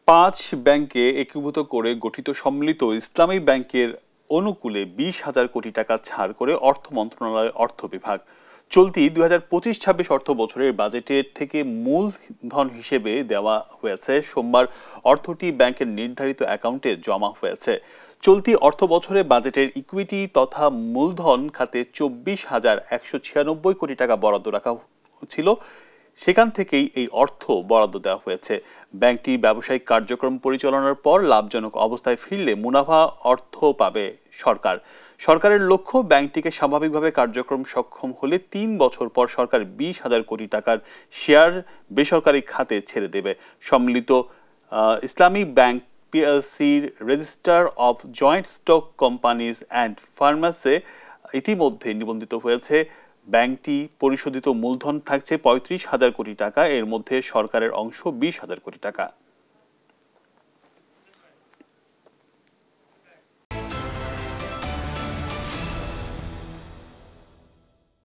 5 ব্যাংকে একীভূত করে গঠিত সম্মিলিত ইসলামী ব্যাংকের অনুকূলে 20,000 কোটি টাকা ছাড় করে অর্থ মন্ত্রণালয়ের অর্থ বিভাগ। চলতি 2025-26 অর্থ বছরের বাজেটের থেকে মূলধন হিসেবে দেওয়া হয়েছে। সোমবার অর্থটি ব্যাংকের নির্ধারিত অ্যাকাউন্টে জমা হয়েছে। চলতি অর্থ বছরে বাজেটের ইকুইটি তথা মূলধন খাতে 24,196 কোটি টাকা বরাদ্দ রাখা ছিল। সেখান থেকেই এই অর্থ বরাদ্দ দেওয়া হয়েছে। ব্যাংকটি ব্যবসায়িক কার্যক্রম পরিচালনার পর লাভজনক অবস্থায় ফিরলে মুনাফা অর্থ পাবে সরকার। সরকারের লক্ষ্য, ব্যাংকটিকে স্বাভাবিকভাবে কার্যক্রম সক্ষম হলে 3 বছর পর সরকার 20,000 কোটি টাকার শেয়ার বেসরকারি খাতে ছেড়ে দেবে। সম্মিলিত ইসলামী ব্যাংক পিএলসির register of joint stock companies and ফার্মাসে ইতিমধ্যে নিবন্ধিত হয়েছে। ব্যাংকটি পরিশোধিত মূলধন থাকছে 35,000 কোটি টাকা, এর মধ্যে সরকারের অংশ 20,000 কোটি টাকা।